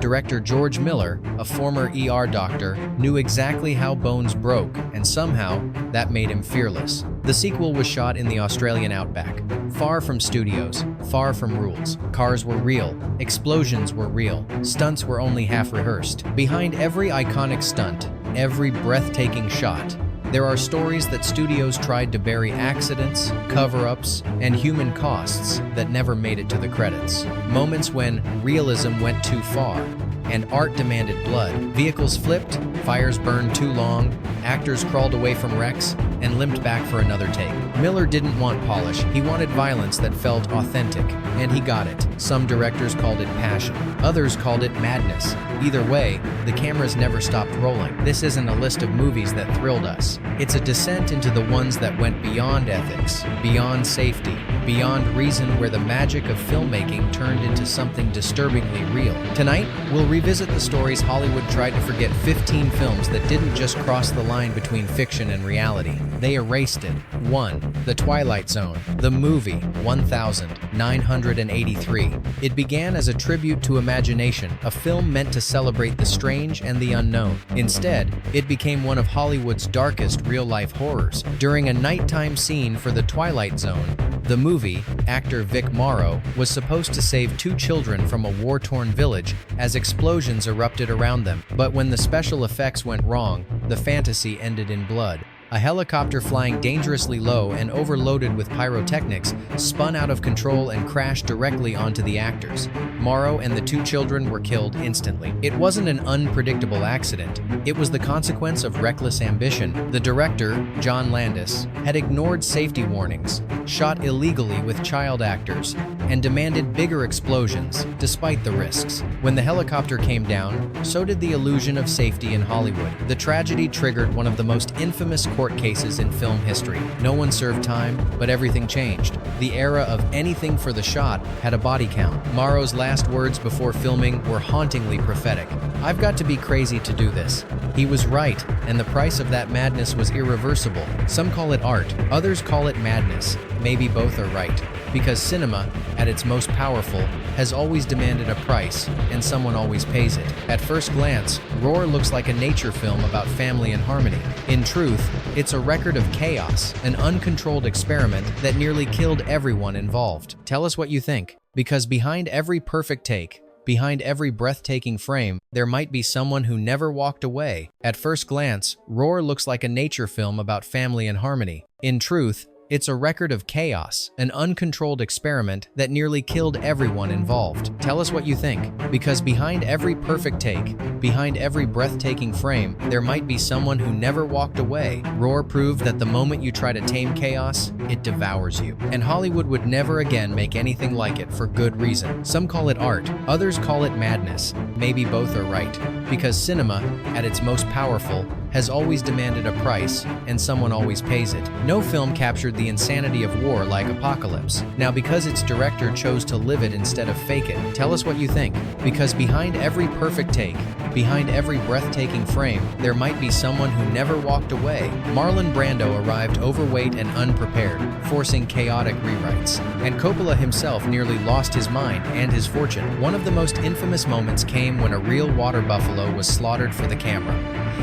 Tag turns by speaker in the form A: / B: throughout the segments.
A: Director George Miller, a former ER doctor, knew exactly how bones broke, and somehow, that made him fearless. The sequel was shot in the Australian outback, far from studios, far from rules. Cars were real, explosions were real, stunts were only half rehearsed. Behind every iconic stunt, every breathtaking shot, there are stories that studios tried to bury accidents, cover-ups, and human costs that never made it to the credits. Moments when realism went too far, and art demanded blood. Vehicles flipped, fires burned too long, actors crawled away from wrecks, and limped back for another take. Miller didn't want polish, he wanted violence that felt authentic, and he got it. Some directors called it passion, others called it madness. Either way, the cameras never stopped rolling. This isn't a list of movies that thrilled us. It's a descent into the ones that went beyond ethics, beyond safety, beyond reason, where the magic of filmmaking turned into something disturbingly real. Tonight, we'll revisit the stories Hollywood tried to forget. 15 films that didn't just cross the line between fiction and reality. They erased it. 1. The Twilight Zone. The movie, 1983. It began as a tribute to imagination, a film meant to celebrate the strange and the unknown. Instead, it became one of Hollywood's darkest real-life horrors. During a nighttime scene for The Twilight Zone, the movie, actor Vic Morrow was supposed to save 2 children from a war-torn village as explosions erupted around them. But when the special effects went wrong, the fantasy ended in blood. A helicopter flying dangerously low and overloaded with pyrotechnics spun out of control and crashed directly onto the actors. Morrow and the 2 children were killed instantly. It wasn't an unpredictable accident. It was the consequence of reckless ambition. The director, John Landis, had ignored safety warnings, shot illegally with child actors, and demanded bigger explosions despite the risks. When the helicopter came down, so did the illusion of safety in Hollywood. The tragedy triggered one of the most infamous court cases in film history. No one served time, but everything changed. The era of anything for the shot had a body count. Morrow's last words before filming were hauntingly prophetic. "I've got to be crazy to do this." He was right, and the price of that madness was irreversible. Some call it art, others call it madness. Maybe both are right. Because cinema, at its most powerful, has always demanded a price, and someone always pays it. At first glance, Roar looks like a nature film about family and harmony. In truth, it's a record of chaos, an uncontrolled experiment that nearly killed everyone involved. Tell us what you think, because behind every perfect take, behind every breathtaking frame, there might be someone who never walked away. At first glance, Roar looks like a nature film about family and harmony. In truth, it's a record of chaos, an uncontrolled experiment that nearly killed everyone involved. Tell us what you think, because behind every perfect take, behind every breathtaking frame, there might be someone who never walked away. Roar proved that the moment you try to tame chaos, it devours you. And Hollywood would never again make anything like it, for good reason. Some call it art, others call it madness. Maybe both are right, because cinema, at its most powerful, has always demanded a price, and someone always pays it. No film captured the insanity of war like Apocalypse. Now, because its director chose to live it instead of fake it, tell us what you think. Because behind every perfect take, behind every breathtaking frame, there might be someone who never walked away. Marlon Brando arrived overweight and unprepared, forcing chaotic rewrites. And Coppola himself nearly lost his mind and his fortune. One of the most infamous moments came when a real water buffalo was slaughtered for the camera.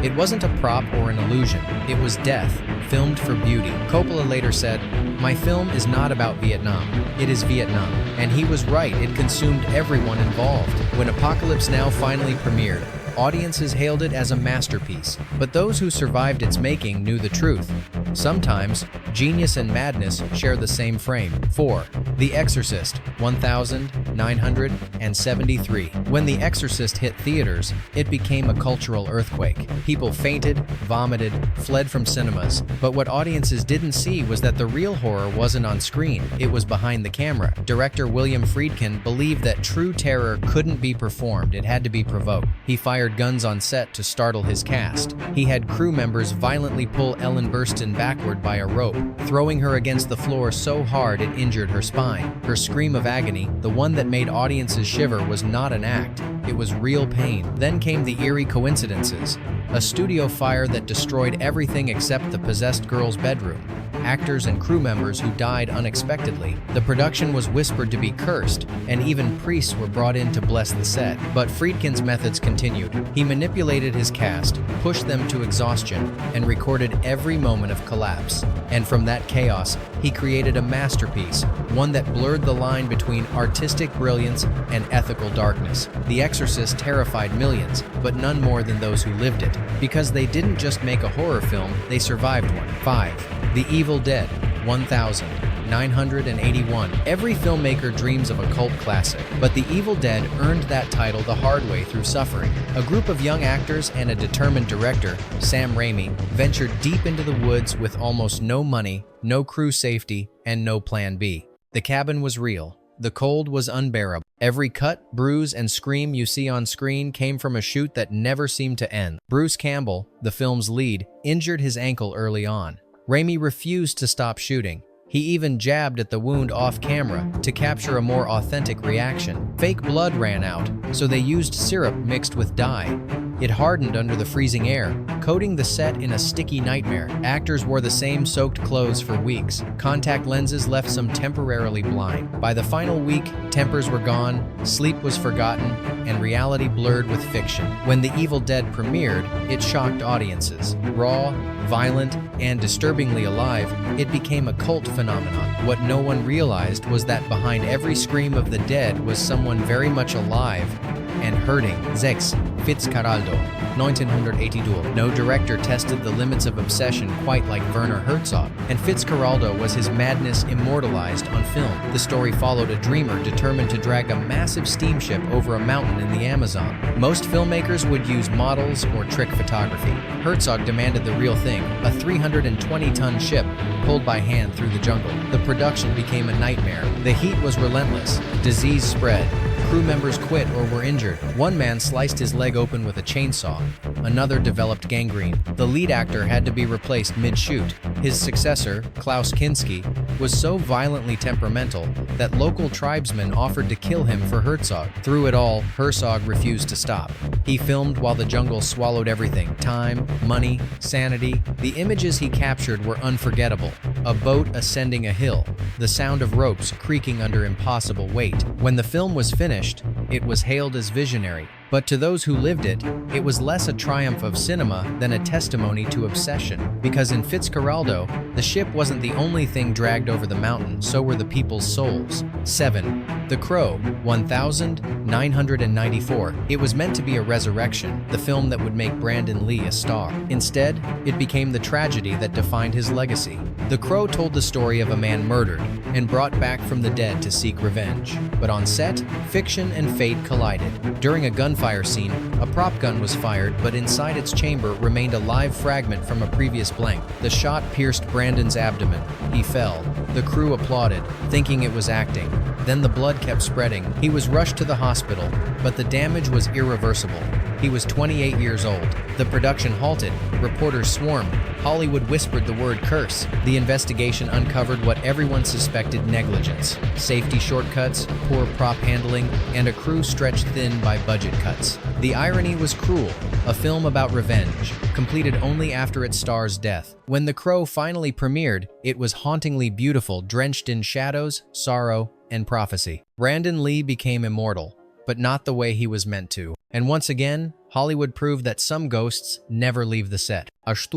A: It wasn't a prop or an illusion. It was death, filmed for beauty. Coppola later said, "My film is not about Vietnam. It is Vietnam." And he was right. It consumed everyone involved. When Apocalypse Now finally premiered, audiences hailed it as a masterpiece. But those who survived its making knew the truth. Sometimes, genius and madness share the same frame. 4. The Exorcist, 1973. When The Exorcist hit theaters, it became a cultural earthquake. People fainted, vomited, fled from cinemas. But what audiences didn't see was that the real horror wasn't on screen, it was behind the camera. Director William Friedkin believed that true terror couldn't be performed, it had to be provoked. He fired guns on set to startle his cast. He had crew members violently pull Ellen Burstyn backward by a rope, throwing her against the floor so hard it injured her spine. Her scream of agony, the one that made audiences shiver, was not an act. It was real pain. Then came the eerie coincidences. A studio fire that destroyed everything except the possessed girl's bedroom.
B: actors and crew members who died unexpectedly. The production was whispered to be cursed, and even priests were brought in to bless the set. But Friedkin's methods continued. He manipulated his cast, pushed them to exhaustion, and recorded every moment of collapse. And from that chaos, he created a masterpiece, one that blurred the line between artistic brilliance and ethical darkness. The Exorcist terrified millions, but none more than those who lived it. Because they didn't just make a horror film, they survived one. 5. The Evil Dead, 1981. Every filmmaker dreams of a cult classic, but The Evil Dead earned that title the hard way through suffering. A group of young actors and a determined director, Sam Raimi, ventured deep into the woods with almost no money, no crew safety, and no plan B. The cabin was real. The cold was unbearable. Every cut, bruise, and scream you see on screen came from a shoot that never seemed to end. Bruce Campbell, the film's lead, injured his ankle early on. Raimi refused to stop shooting. He even jabbed at the wound off camera to capture a more authentic reaction. Fake blood ran out, so they used syrup mixed with dye. It hardened under the freezing air, coating the set in a sticky nightmare. Actors wore the same soaked clothes for weeks. Contact lenses left some temporarily blind. By the final week, tempers were gone, sleep was forgotten, and reality blurred with fiction. When The Evil Dead premiered, it shocked audiences. Raw, violent, and disturbingly alive, it became a cult phenomenon. What no one realized was that behind every scream of the dead was someone very much alive and hurting. 6. Fitzcarraldo, 1982. No director tested the limits of obsession quite like Werner Herzog, and Fitzcarraldo was his madness immortalized on film. The story followed a dreamer determined to drag a massive steamship over a mountain in the Amazon. Most filmmakers would use models or trick photography. Herzog demanded the real thing, a 320-ton ship pulled by hand through the jungle. The production became a nightmare. The heat was relentless. Disease spread. Crew members quit or were injured. One man sliced his leg open with a chainsaw. Another developed gangrene. The lead actor had to be replaced mid-shoot. His successor, Klaus Kinski, was so violently temperamental that local tribesmen offered to kill him for Herzog. Through it all, Herzog refused to stop. He filmed while the jungle swallowed everything: time, money, sanity. The images he captured were unforgettable. A boat ascending a hill, the sound of ropes creaking under impossible weight. When the film was finished, it was hailed as visionary. But to those who lived it, it was less a triumph of cinema than a testimony to obsession. Because in Fitzcarraldo, the ship wasn't the only thing dragged over the mountain, so were the people's souls. 7. The Crow, 1994. It was meant to be a resurrection, the film that would make Brandon Lee a star. Instead, it became the tragedy that defined his legacy. The Crow told the story of a man murdered and brought back from the dead to seek revenge. But on set, fiction and fate collided. During a gunfire scene, a prop gun was fired, but inside its chamber remained a live fragment from a previous blank. The shot pierced Brandon's abdomen. He fell. The crew applauded, thinking it was acting. Then the blood kept spreading. He was rushed to the hospital, but the damage was irreversible. He was 28 years old. The production halted. Reporters swarmed. Hollywood whispered the word curse. The investigation uncovered what everyone suspected: negligence, safety shortcuts, poor prop handling, and a crew stretched thin by budget cuts. The irony was cruel. A film about revenge, completed only after its star's death. When The Crow finally premiered, it was hauntingly beautiful, drenched in shadows, sorrow, and prophecy. Brandon Lee became immortal, but not the way he was meant to. And once again, Hollywood proved that some ghosts never leave the set. 8.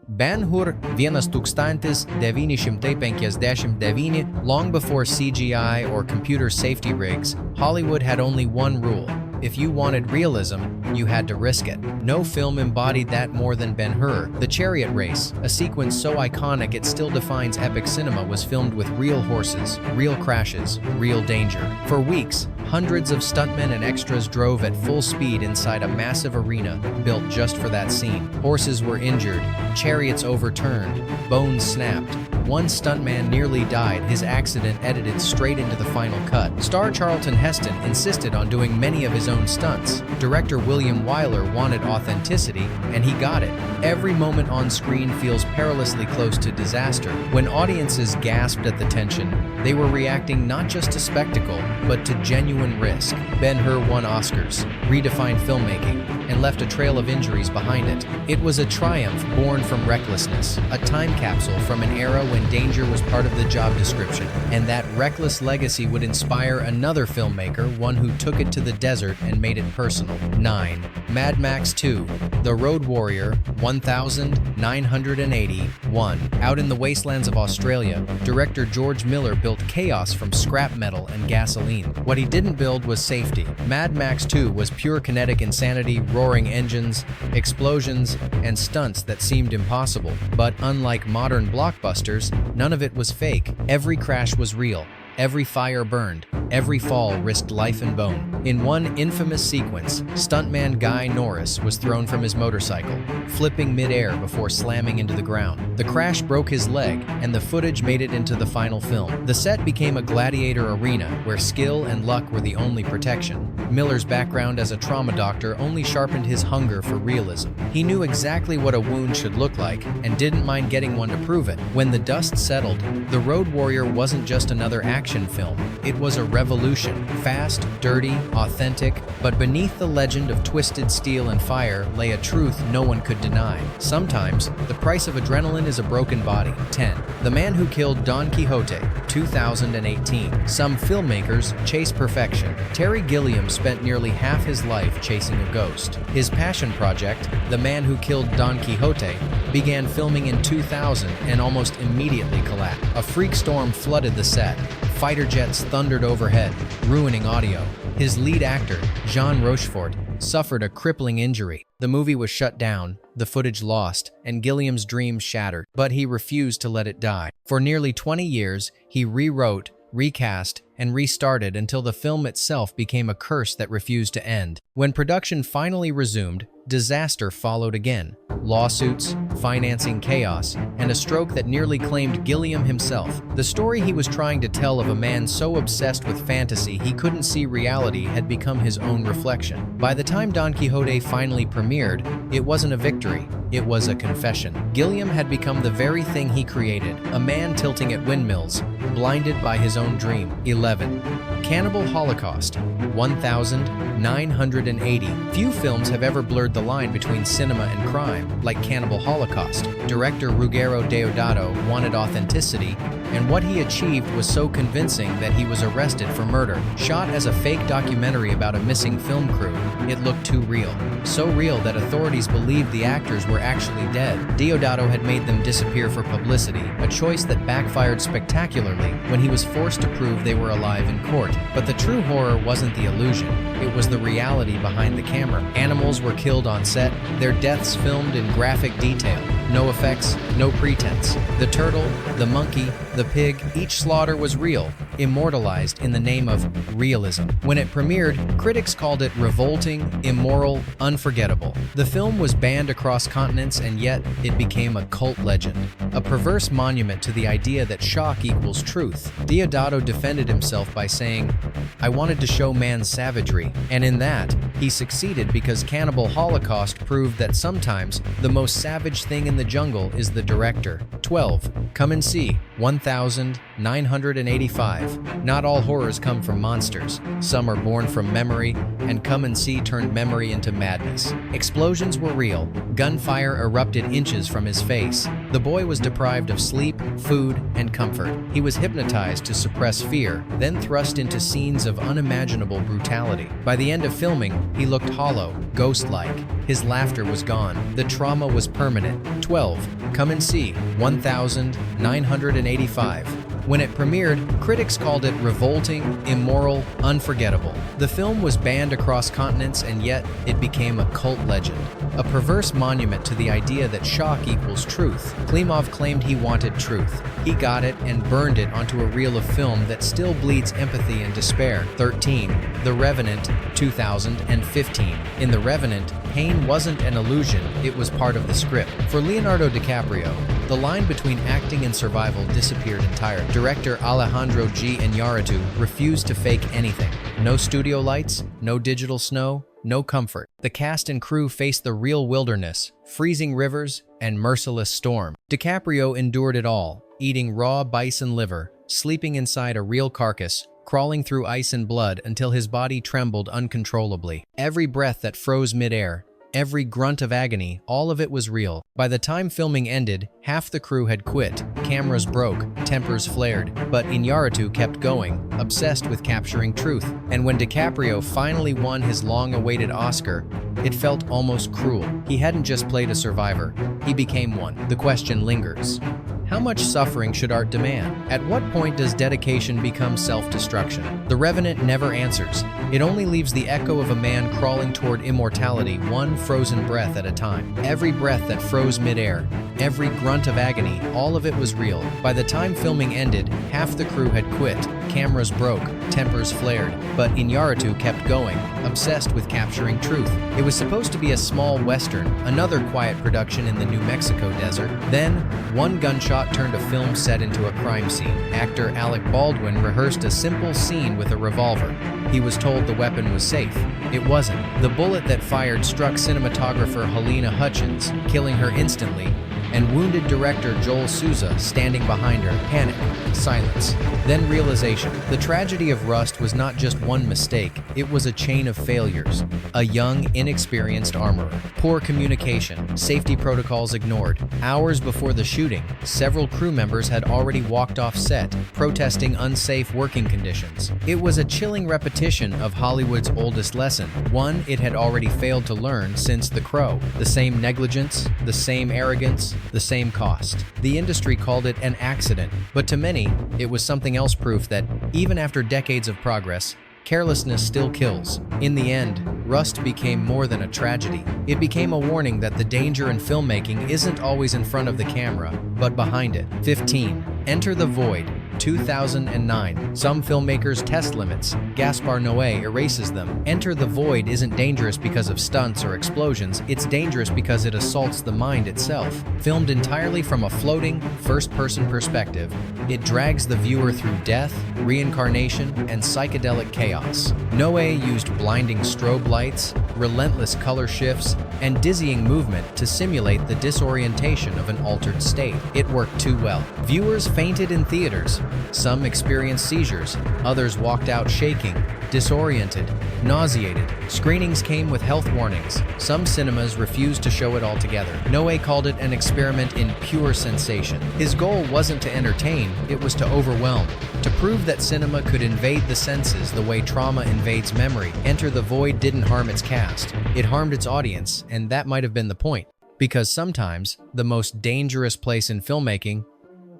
B: Ben-Hur 1959. Long before CGI or computer safety rigs, Hollywood had only one rule: if you wanted realism, you had to risk it. No film embodied that more than Ben-Hur. The chariot race, a sequence so iconic it still defines epic cinema, was filmed with real horses, real crashes, real danger. For weeks, hundreds of stuntmen and extras drove at full speed inside a massive arena built just for that scene. Horses were injured, chariots overturned, bones snapped. One stuntman nearly died, his accident edited straight into the final cut. Star Charlton Heston insisted on doing many of his own stunts. Director William Wyler wanted authenticity, and he got it. Every moment on screen feels perilously close to disaster. When audiences gasped at the tension, they were reacting not just to spectacle, but to genuine risk. Ben-Hur won Oscars, redefined filmmaking, and left a trail of injuries behind it. It was a triumph born from recklessness, a time capsule from an era when
A: when danger was part of the job description, and that reckless legacy would inspire another filmmaker, one who took it to the desert and made it personal. 9. Mad Max 2: The Road Warrior 1981. Out in the wastelands of Australia, director George Miller built chaos from scrap metal and gasoline. What he didn't build was safety. Mad Max 2 was pure kinetic insanity, roaring engines, explosions, and stunts that seemed impossible. But unlike modern blockbusters, none of it was fake. Every crash was real. Every fire burned. Every fall risked life and bone. In one infamous sequence, stuntman Guy Norris was thrown from his motorcycle, flipping mid-air before slamming into the ground. The crash broke his leg, and the footage made it into the final film. The set became a gladiator arena where skill and luck were the only protection. Miller's background as a trauma doctor only sharpened his hunger for realism. He knew exactly what a wound should look like and didn't mind getting one to prove it. When the dust settled, The Road Warrior wasn't just another action film. It was a revolution. Fast, dirty, authentic, but beneath the legend of twisted steel and fire lay a truth no one could deny. Sometimes, the price of adrenaline is a broken body. 10. The Man Who Killed Don Quixote, 2018. Some filmmakers chase perfection. Terry Gilliam spent nearly half his life chasing a ghost. His passion project, The Man Who Killed Don Quixote, began filming in 2000 and almost immediately collapsed. A freak storm flooded the set. Fighter jets thundered overhead, ruining audio. His lead actor, Jean Rochefort, suffered a crippling injury. The movie was shut down, the footage lost, and Gilliam's dreams shattered. But he refused to let it die. For nearly 20 years, he rewrote, recast, and restarted until the film itself became a curse that refused to end. When production finally resumed, disaster followed again. Lawsuits, financing chaos, and a stroke that nearly claimed Gilliam himself. The story he was trying to tell of a man so obsessed with fantasy he couldn't see reality had become his own reflection. By the time Don Quixote finally premiered, it wasn't a victory, it was a confession. Gilliam had become the very thing he created, a man tilting at windmills, blinded by his own dream. 11. Cannibal Holocaust, 1980. Few films have ever blurred the line between cinema and crime, like Cannibal Holocaust. Director Ruggero Deodato wanted authenticity, and what he achieved was so convincing that he was arrested for murder. Shot as a fake documentary about a missing film crew, it looked too real. So real that authorities believed the actors were actually dead. Deodato had made them disappear for publicity, a choice that backfired spectacularly when he was forced to prove they were alive in court. But the true horror wasn't the illusion, it was the reality behind the camera. Animals were killed on set, their deaths filmed in graphic detail. No effects, no pretense. The turtle, the monkey, the pig, each slaughter was real, immortalized in the name of realism. When it premiered, critics called it revolting, immoral, unforgettable. The film was banned across continents, and yet it became a cult legend, a perverse monument to the idea that shock equals truth. Deodato defended himself by saying, "I wanted to show man's savagery," and in that, he succeeded because Cannibal Holocaust proved that sometimes the most savage thing in the jungle is the director. 12. Come and See, 1985. Not all horrors come from monsters. Some are born from memory, and Come and See turned memory into madness. Explosions were real. Gunfire erupted inches from his face. The boy was deprived of sleep, food, and comfort. He was hypnotized to suppress fear, then thrust into scenes of unimaginable brutality. By the end of filming, he looked hollow, ghost-like. His laughter was gone. The trauma was permanent. 12. Come and See, 1985. When it premiered, critics called it revolting, immoral, unforgettable. The film was banned across continents, and yet it became a cult legend, a perverse monument to the idea that shock equals truth. Klimov claimed he wanted truth. He got it and burned it onto a reel of film that still bleeds empathy and despair. 13. The Revenant, 2015. In The Revenant, pain wasn't an illusion, it was part of the script. For Leonardo DiCaprio, the line between acting and survival disappeared entirely. Director Alejandro G. Iñárritu refused to fake anything. No studio lights, no digital snow, no comfort. The cast and crew faced the real wilderness, freezing rivers, and merciless storm. DiCaprio endured it all, eating raw bison liver, sleeping inside a real carcass, crawling through ice and blood until his body trembled uncontrollably. Every breath that froze midair, every grunt of agony, all of it was real. By the time filming ended, half the crew had quit. Cameras broke, tempers flared, but Iñárritu kept going, obsessed with capturing truth. And when DiCaprio finally won his long-awaited Oscar, it felt almost cruel. He hadn't just played a survivor, he became one. The question lingers. How much suffering should art demand? At what point does dedication become self-destruction? The Revenant never answers. It only leaves the echo of a man crawling toward immortality, one frozen breath at a time. Every breath that froze midair, every grunt of agony, all of it was real. By the time filming ended, half the crew had quit. Cameras broke, tempers flared, but Iñárritu kept going, obsessed with capturing truth. It was supposed to be a small western, another quiet production in the New Mexico desert. Then, one gunshot turned a film set into a crime scene. Actor Alec Baldwin rehearsed a simple scene with a revolver. He was told the weapon was safe. It wasn't. The bullet that fired struck cinematographer Helena Hutchins, killing her instantly, and wounded director Joel Souza standing behind her. Panic, silence, then realization. The tragedy of Rust was not just one mistake, it was a chain of failures. A young, inexperienced armorer, poor communication, safety protocols ignored. Hours before the shooting, several crew members had already walked off set, protesting unsafe working conditions. It was a chilling repetition of Hollywood's oldest lesson, one it had already failed to learn since The Crow. The same negligence, the same arrogance, the same cost. The industry called it an accident, but to many, it was something else, proof that, even after decades of progress, carelessness still kills. In the end, Rust became more than a tragedy. It became a warning that the danger in filmmaking isn't always in front of the camera, but behind it. 15. Enter the Void. 2009. Some filmmakers test limits. Gaspar Noé erases them. Enter the Void isn't dangerous because of stunts or explosions, it's dangerous because it assaults the mind itself. Filmed entirely from a floating, first-person perspective, it drags the viewer through death, reincarnation, and psychedelic chaos. Noé used blinding strobe lights, relentless color shifts, and dizzying movement to simulate the disorientation of an altered state. It worked too well. Viewers fainted in theaters. Some experienced seizures, others walked out shaking, disoriented, nauseated. Screenings came with health warnings. Some cinemas refused to show it altogether. Noé called it an experiment in pure sensation. His goal wasn't to entertain, it was to overwhelm, to prove that cinema could invade the senses the way trauma invades memory. Enter the Void didn't harm its cast, it harmed its audience, and that might have been the point. Because sometimes, the most dangerous place in filmmaking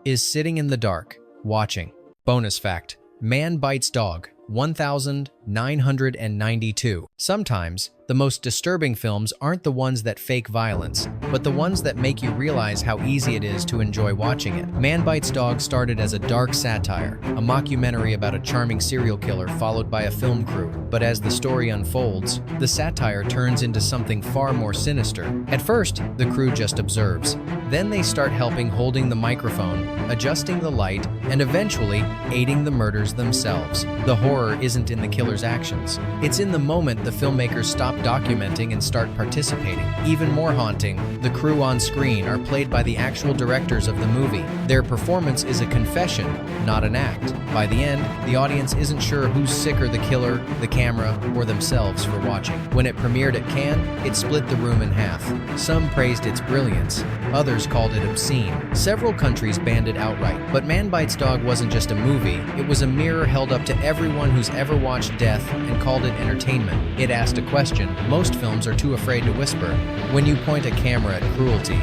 A: is sitting in the dark, watching. Bonus fact: man bites dog. 1992. Sometimes, the most disturbing films aren't the ones that fake violence, but the ones that make you realize how easy it is to enjoy watching it. Man Bites Dog started as a dark satire, a mockumentary about a charming serial killer followed by a film crew. But as the story unfolds, the satire turns into something far more sinister. At first, the crew just observes. Then they start helping, holding the microphone, adjusting the light, and eventually aiding the murders themselves. The horror isn't in the killer's actions. It's in the moment the filmmakers stop documenting and start participating. Even more haunting, the crew on screen are played by the actual directors of the movie. Their performance is a confession, not an act. By the end, the audience isn't sure who's sicker, the killer, the camera, or themselves for watching. When it premiered at Cannes, it split the room in half. Some praised its brilliance, others called it obscene. Several countries banned it outright. But Man Bites Dog wasn't just a movie, it was a mirror held up to everyone who's ever watched death and called it entertainment. It asked a question most films are too afraid to whisper. When you point a camera at cruelty,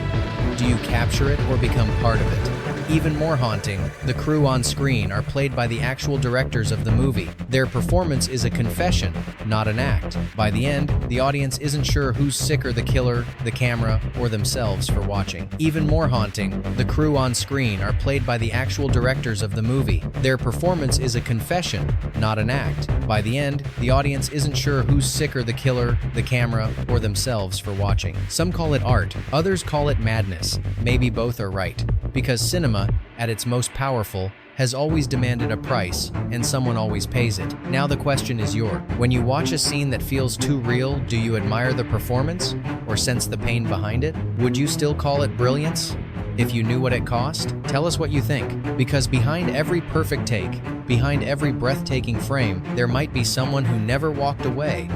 A: do you capture it or become part of it? Even more haunting, the crew on screen are played by the actual directors of the movie. Their performance is a confession, not an act. By the end, the audience isn't sure who's sicker, the killer, the camera, or themselves for watching. Even more haunting, the crew on screen are played by the actual directors of the movie. Their performance is a confession, not an act. By the end, the audience isn't sure who's sicker, the killer, the camera, or themselves for watching. Some call it art, others call it madness. Maybe both are right. Because cinema, at its most powerful, has always demanded a price, and someone always pays it. Now the question is yours. When you watch a scene that feels too real, do you admire the performance, or sense the pain behind it? Would you still call it brilliance? If you knew what it cost, tell us what you think. Because behind every perfect take, behind every breathtaking frame, there might be someone who never walked away.